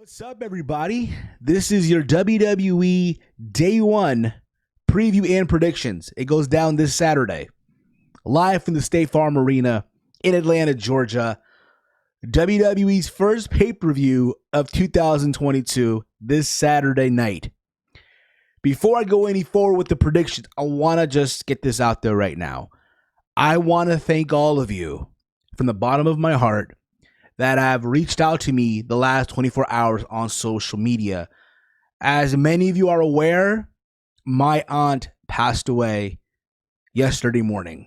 What's up, everybody? This is your WWE Day 1 preview and predictions. It goes down this Saturday, live from the State Farm Arena in Atlanta, Georgia. WWE's first pay-per-view of 2022 this Saturday night. Before I go any forward with the predictions, I want to just get this out there right now. I want to thank all of you from the bottom of my heart that have reached out to me the last 24 hours on social media. As many of you are aware, my aunt passed away yesterday morning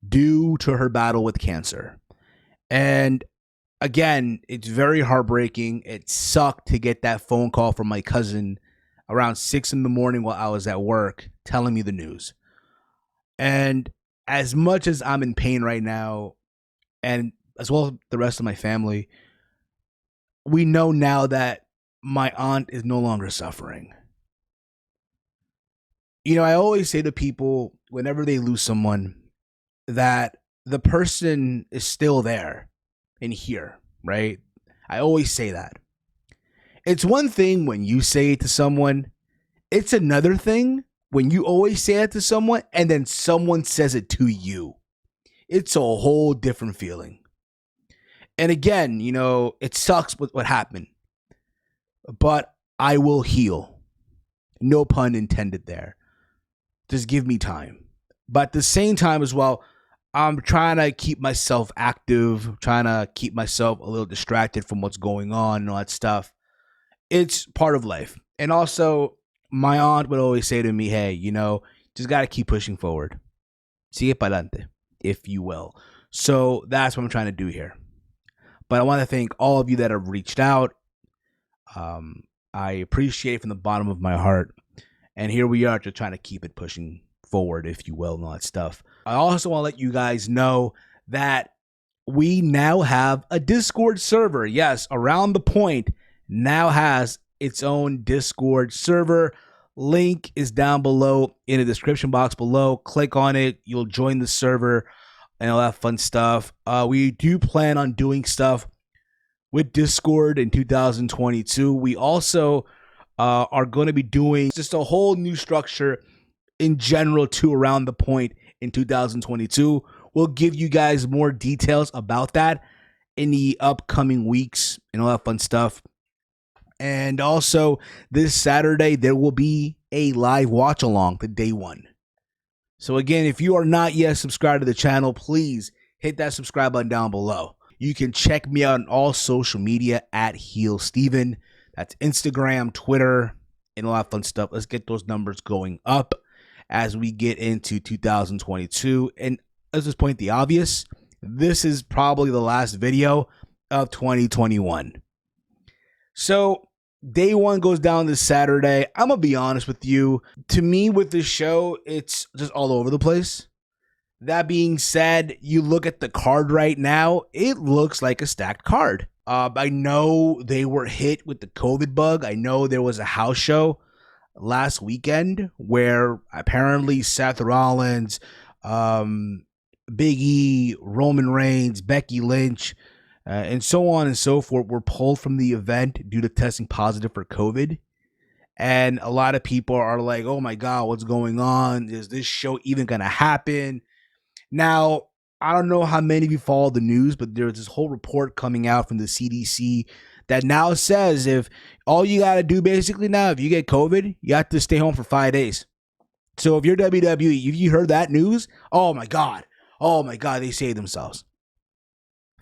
due to her battle with cancer. And again, it's very heartbreaking. It sucked to get that phone call from my cousin around 6 in the morning while I was at work telling me the news. And as much as I'm in pain right now, and as well as the rest of my family, we know now that my aunt is no longer suffering. You know, I always say to people whenever they lose someone that the person is still there and here, right? I always say that. It's one thing when you say it to someone. It's another thing when you always say it to someone and then someone says it to you. It's a whole different feeling. And again, you know, it sucks with what happened, but I will heal. No pun intended there. Just give me time. But at the same time as well, I'm trying to keep myself active, trying to keep myself a little distracted from what's going on and all that stuff. It's part of life. And also, my aunt would always say to me, hey, you know, just got to keep pushing forward. Sigue pa'lante, if you will. So that's what I'm trying to do here. But I want to thank all of you that have reached out. I appreciate it from the bottom of my heart. And here we are just trying to keep it pushing forward, if you will, and all that stuff. I also want to let you guys know that we now have a Discord server. Yes, Around the Point now has its own Discord server. Link is down below in the description box below. Click on it. You'll join the server and all that fun stuff. We do plan on doing stuff with Discord in 2022. We also are going to be doing just a whole new structure in general to Around the Point in 2022. We'll give you guys more details about that in the upcoming weeks and all that fun stuff. And also, this Saturday, there will be a live watch along to Day 1. So again, if you are not yet subscribed to the channel, please hit that subscribe button down below. You can check me out on all social media at Heel Steven. That's Instagram, Twitter, and all that fun stuff. Let's get those numbers going up as we get into 2022. And let's just point the obvious. This is probably the last video of 2021. So Day 1 goes down this Saturday. I'm going to be honest with you. To me, with this show, it's just all over the place. That being said, you look at the card right now, it looks like a stacked card. I know they were hit with the COVID bug. I know there was a house show last weekend where apparently Seth Rollins, Big E, Roman Reigns, Becky Lynch, and so on and so forth were pulled from the event due to testing positive for COVID. And a lot of people are like, oh my God, what's going on? Is this show even going to happen? Now, I don't know how many of you follow the news, but there's this whole report coming out from the CDC that now says if all you got to do basically now, if you get COVID, you have to stay home for 5 days. So if you're WWE, if you heard that news, oh my God, they saved themselves.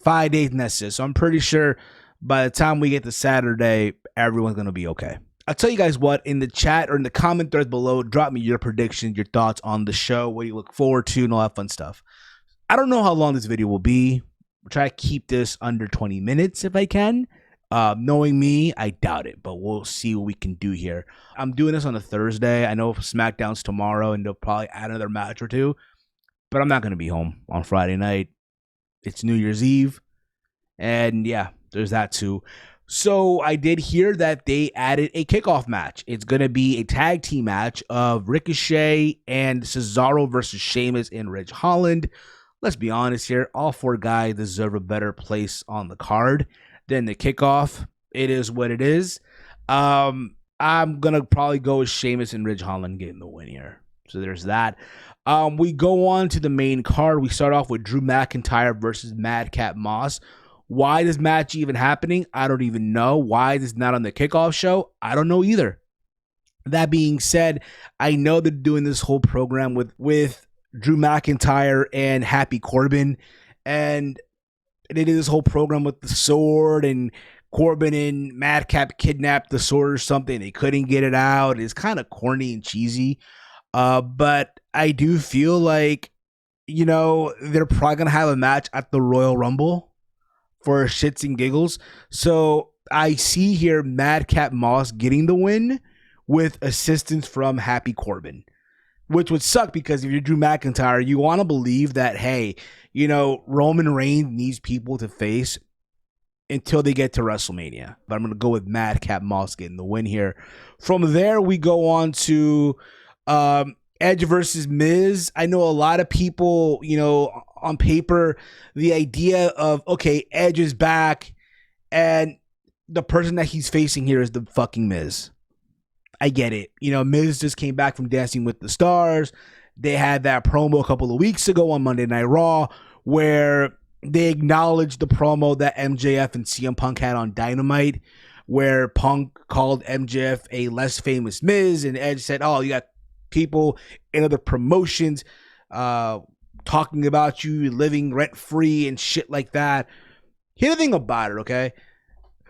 5 days and that's it. So I'm pretty sure by the time we get to Saturday, everyone's going to be okay. I'll tell you guys what, in the chat or in the comment threads below, drop me your predictions, your thoughts on the show, what you look forward to, and all that fun stuff. I don't know how long this video will be. We'll try to keep this under 20 minutes if I can. Knowing me, I doubt it, but we'll see what we can do here. I'm doing this on a Thursday. I know SmackDown's tomorrow, and they'll probably add another match or two, but I'm not going to be home on Friday night. It's New Year's Eve, and yeah, there's that too. So I did hear that they added a kickoff match. It's going to be a tag team match of Ricochet and Cesaro versus Sheamus and Ridge Holland. Let's be honest here. All four guys deserve a better place on the card than the kickoff. It is what it is. I'm gonna probably go with Sheamus and Ridge Holland getting the win here. So there's that. We go on to the main card. We start off with Drew McIntyre versus Madcap Moss. Why this match even happening? I don't even know. Why is this not on the kickoff show? I don't know either. That being said, I know they're doing this whole program with Drew McIntyre and Happy Corbin, and they did this whole program with the sword, and Corbin and Madcap kidnapped the sword or something. They couldn't get it out. It's kind of corny and cheesy. But I do feel like, they're probably going to have a match at the Royal Rumble for shits and giggles. So I see here Madcap Moss getting the win with assistance from Happy Corbin, which would suck because if you're Drew McIntyre, you want to believe that, hey, Roman Reigns needs people to face until they get to WrestleMania. But I'm going to go with Madcap Moss getting the win here. From there, we go on to Edge versus Miz. I know a lot of people, on paper, the idea of, okay, Edge is back and the person that he's facing here is the fucking Miz. I get it. Miz just came back from Dancing with the Stars. They had that promo a couple of weeks ago on Monday Night Raw where they acknowledged the promo that MJF and CM Punk had on Dynamite, where Punk called MJF a less famous Miz, and Edge said, oh, you got people in other promotions talking about you living rent-free and shit like that. Here's the thing about it, okay?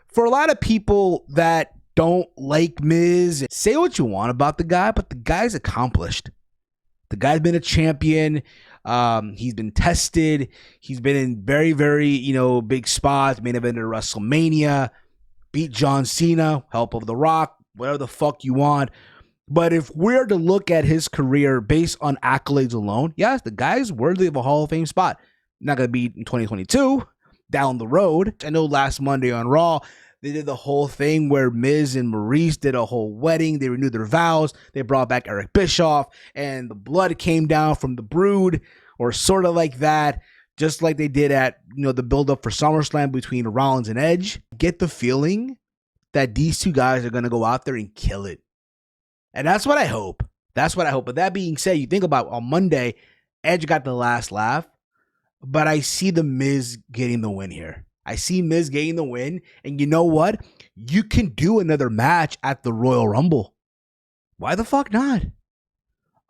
For a lot of people that don't like Miz, say what you want about the guy, but the guy's accomplished. The guy's been a champion. He's been tested. He's been in very, very, big spots. Main event at WrestleMania. Beat John Cena. Help of The Rock. Whatever the fuck you want. But if we're to look at his career based on accolades alone, yes, the guy's worthy of a Hall of Fame spot. Not going to be in 2022. Down the road. I know last Monday on Raw, they did the whole thing where Miz and Maurice did a whole wedding. They renewed their vows. They brought back Eric Bischoff, and the blood came down from the Brood, or sort of like that, just like they did at the build-up for SummerSlam between Rollins and Edge. Get the feeling that these two guys are going to go out there and kill it. And that's what I hope. But that being said, you think about on Monday, Edge got the last laugh, but I see the Miz getting the win here. I see Miz getting the win, and you know what? You can do another match at the Royal Rumble. Why the fuck not?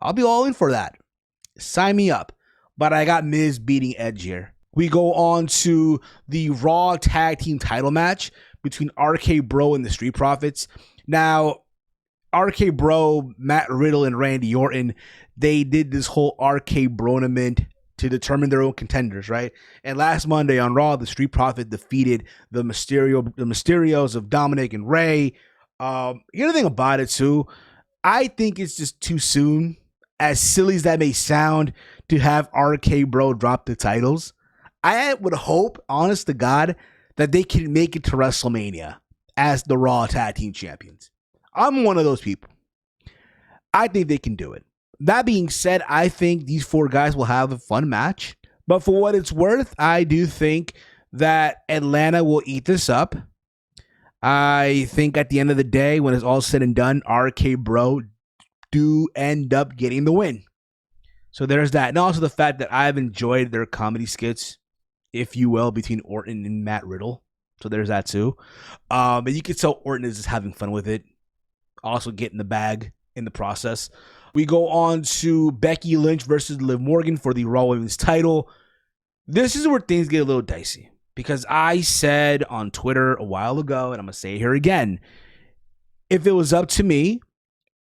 I'll be all in for that. Sign me up. But I got Miz beating Edge here. We go on to the Raw Tag Team title match between RK Bro and the Street Profits. Now, RK Bro, Matt Riddle, and Randy Orton, they did this whole RK Bro-nament to determine their own contenders, right? And last Monday on Raw, the Street Profit defeated the Mysterios of Dominic and Ray. The other thing about it too, I think it's just too soon, as silly as that may sound, to have RK Bro drop the titles. I would hope, honest to God, that they can make it to WrestleMania as the Raw Tag Team Champions. I'm one of those people. I think they can do it. That being said, I think these four guys will have a fun match. But for what it's worth, I do think that Atlanta will eat this up. I think at the end of the day, when it's all said and done, RK Bro do end up getting the win. So there's that. And also the fact that I've enjoyed their comedy skits, if you will, between Orton and Matt Riddle. So there's that too. And you can tell Orton is just having fun with it. Also getting the bag in the process. We go on to Becky Lynch versus Liv Morgan for the Raw Women's title. This is where things get a little dicey. Because I said on Twitter a while ago, and I'm going to say it here again, if it was up to me,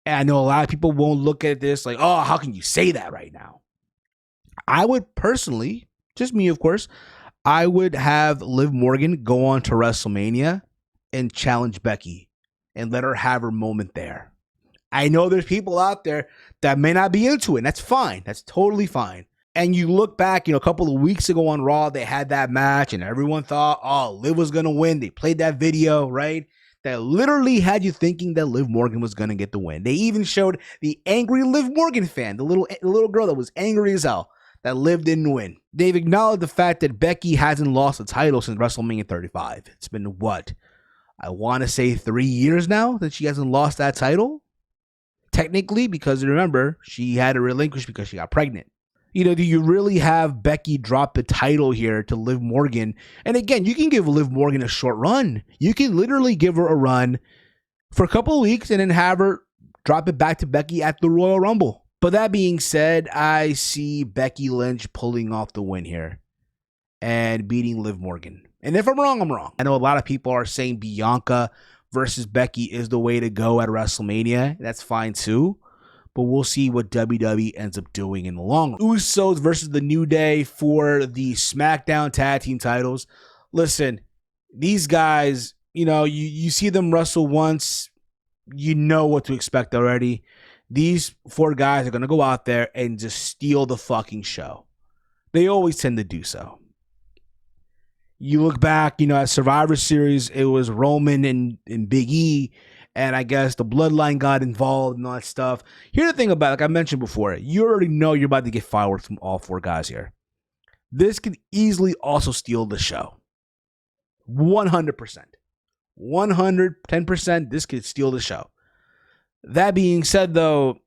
and I know a lot of people won't look at this like, oh, how can you say that right now? I would personally, just me of course, I would have Liv Morgan go on to WrestleMania and challenge Becky and let her have her moment there. I know there's people out there that may not be into it, and that's fine. That's totally fine. And you look back, a couple of weeks ago on Raw, they had that match, and everyone thought, oh, Liv was going to win. They played that video, right? That literally had you thinking that Liv Morgan was going to get the win. They even showed the angry Liv Morgan fan, the little girl that was angry as hell, that Liv didn't win. They've acknowledged the fact that Becky hasn't lost a title since WrestleMania 35. It's been what? I want to say 3 years now that she hasn't lost that title. Technically, because remember, she had to relinquish because she got pregnant. You know, do you really have Becky drop the title here to Liv Morgan? And again, you can give Liv Morgan a short run. You can literally give her a run for a couple of weeks and then have her drop it back to Becky at the Royal Rumble. But that being said, I see Becky Lynch pulling off the win here and beating Liv Morgan. And if I'm wrong, I'm wrong. I know a lot of people are saying Bianca versus Becky is the way to go at WrestleMania. That's fine too. But we'll see what WWE ends up doing in the long run. Usos versus the New Day for the SmackDown Tag Team titles. Listen, these guys, you know, you see them wrestle once, you know what to expect already. These 4 guys are going to go out there and just steal the fucking show. They always tend to do so. You look back, you know, at Survivor Series, it was Roman and Big E, and I guess the Bloodline got involved and all that stuff. Here's the thing about it, like I mentioned before, you already know you're about to get fireworks from all 4 guys here. This could easily also steal the show. 100%. 110%, this could steal the show. That being said, though,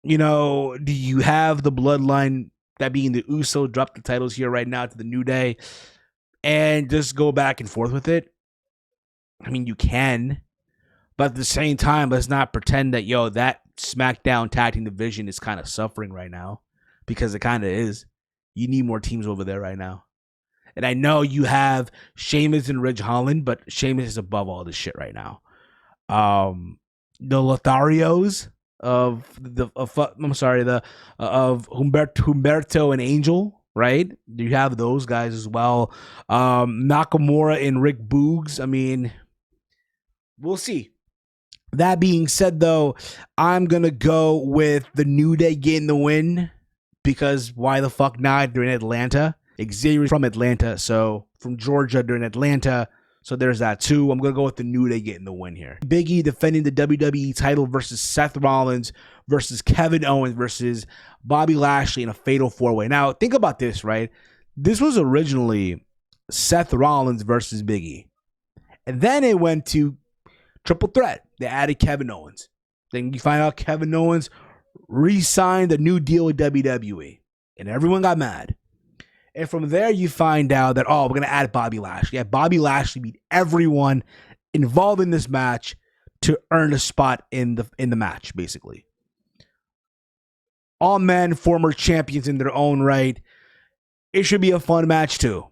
you know, do you have the Bloodline, that being the Uso, drop the titles here right now to the New Day and just go back and forth with it? I mean, you can, but at the same time, let's not pretend that, yo, that SmackDown tag team division is kind of suffering right now, because it kind of is. You need more teams over there right now. And I know you have Sheamus and Ridge Holland, but Sheamus is above all this shit right now. The Lotharios of Humberto and Angel, right? You have those guys as well. Nakamura and Rick Boogs. I mean, we'll see. That being said, though, I'm gonna go with the New Day getting the win, because why the fuck not? They're in Atlanta. Xavier's from Atlanta, so from Georgia, they're in Atlanta. So there's that too. I'm going to go with the New Day getting the win here. Big E defending the WWE title versus Seth Rollins versus Kevin Owens versus Bobby Lashley in a fatal 4-way. Now, think about this, right? This was originally Seth Rollins versus Big E. And then it went to triple threat. They added Kevin Owens. Then you find out Kevin Owens re-signed a new deal with WWE. And everyone got mad. And from there, you find out that, oh, we're going to add Bobby Lashley. Yeah, Bobby Lashley beat everyone involved in this match to earn a spot in the match, basically. All men, former champions in their own right. It should be a fun match, too.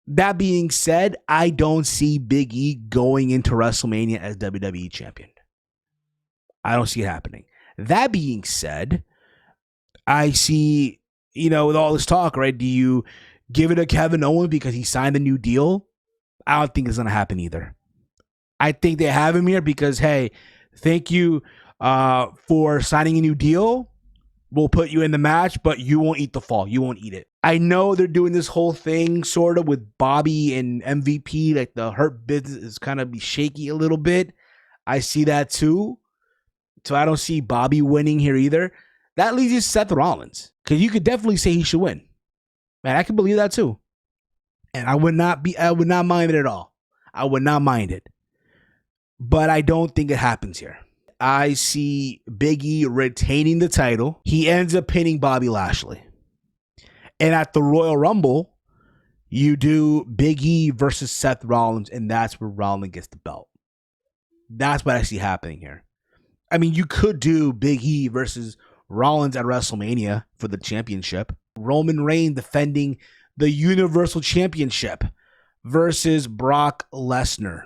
That being said, I don't see Big E going into WrestleMania as WWE champion. I don't see it happening. That being said, I see, you know, with all this talk, right? Do you give it to Kevin Owens because he signed a new deal? I don't think it's going to happen either. I think they have him here because, hey, thank you for signing a new deal. We'll put you in the match, but you won't eat the fall. You won't eat it. I know they're doing this whole thing sort of with Bobby and MVP. Like the Hurt Business is kind of be shaky a little bit. I see that too. So I don't see Bobby winning here either. That leaves you Seth Rollins, because you could definitely say he should win. Man, I can believe that too. And I would not mind it at all. I would not mind it. But I don't think it happens here. I see Big E retaining the title. He ends up pinning Bobby Lashley. And at the Royal Rumble, you do Big E versus Seth Rollins, and that's where Rollins gets the belt. That's what I see happening here. I mean, you could do Big E versus Rollins at WrestleMania for the championship. Roman Reigns defending the Universal Championship versus Brock Lesnar.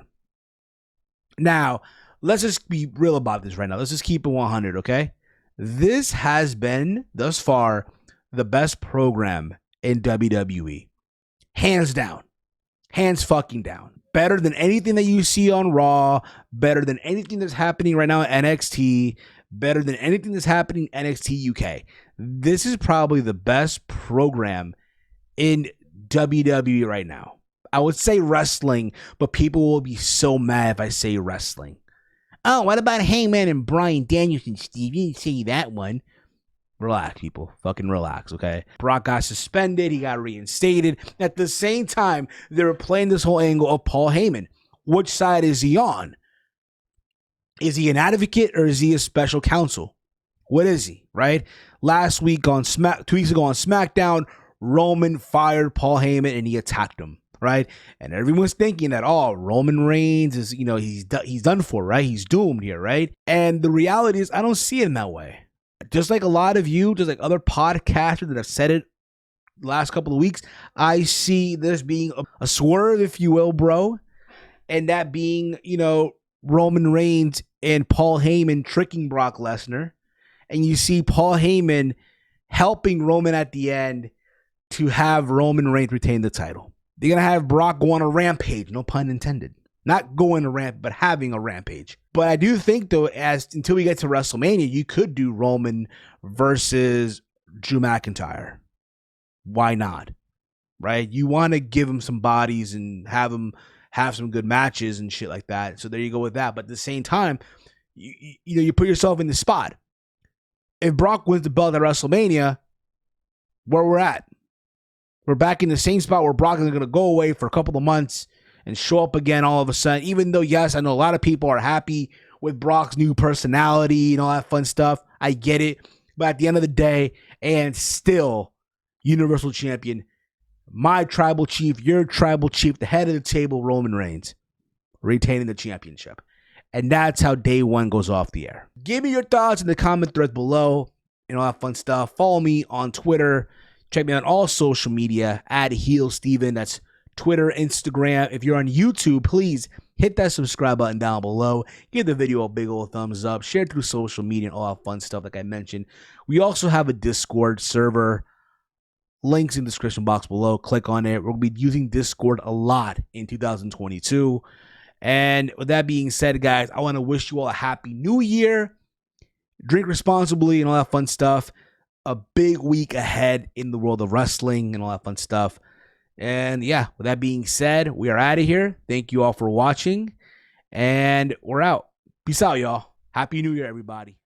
Now, let's just be real about this right now. Let's just keep it 100, okay? This has been, thus far, the best program in WWE. Hands down. Hands fucking down. Better than anything that you see on Raw. Better than anything that's happening right now at NXT. Better than anything that's happening in NXT UK. This is probably the best program in WWE right now. I would say wrestling, but people will be so mad if I say wrestling. Oh, what about Hangman and Bryan Danielson, Steve? You didn't say that one. Relax, people. Fucking relax, okay? Brock got suspended. He got reinstated. At the same time, they were playing this whole angle of Paul Heyman. which side is he on? Is he an advocate or is he a special counsel? What is he, right? Last week on 2 weeks ago on SmackDown, Roman fired Paul Heyman and he attacked him, right? And everyone's thinking that, oh, Roman Reigns is, he's done for, right? He's doomed here, right? And the reality is I don't see it in that way. Just like a lot of you, just like other podcasters that have said it the last couple of weeks, I see this being a swerve, if you will, bro. And that being, Roman Reigns and Paul Heyman tricking Brock Lesnar. And you see Paul Heyman helping Roman at the end to have Roman Reigns retain the title. They're going to have Brock go on a rampage, no pun intended. Not going a ramp, but having a rampage. But I do think, though, until we get to WrestleMania, you could do Roman versus Drew McIntyre. Why not? Right? You want to give him some bodies and have him have some good matches and shit like that. So there you go with that. But at the same time, you put yourself in the spot. If Brock wins the belt at WrestleMania, where we're at, we're back in the same spot where Brock is going to go away for a couple of months and show up again all of a sudden. Even though, yes, I know a lot of people are happy with Brock's new personality and all that fun stuff. I get it. But at the end of the day, and still Universal Champion, my tribal chief, your tribal chief, the head of the table, Roman Reigns, retaining the championship. And that's how day one goes off the air. Give me your thoughts in the comment thread below and all that fun stuff. Follow me on Twitter. Check me out on all social media at HeelSteven. That's Twitter, Instagram. If you're on YouTube, please hit that subscribe button down below. Give the video a big old thumbs up. Share it through social media and all that fun stuff like I mentioned. We also have a Discord server. Links in the description box below. Click on it. We're going to be using Discord a lot in 2022. And with that being said, guys, I want to wish you all a happy new year. Drink responsibly and all that fun stuff. A big week ahead in the world of wrestling and all that fun stuff. And yeah, with that being said, we are out of here. Thank you all for watching. And we're out. Peace out, y'all. Happy New Year, everybody.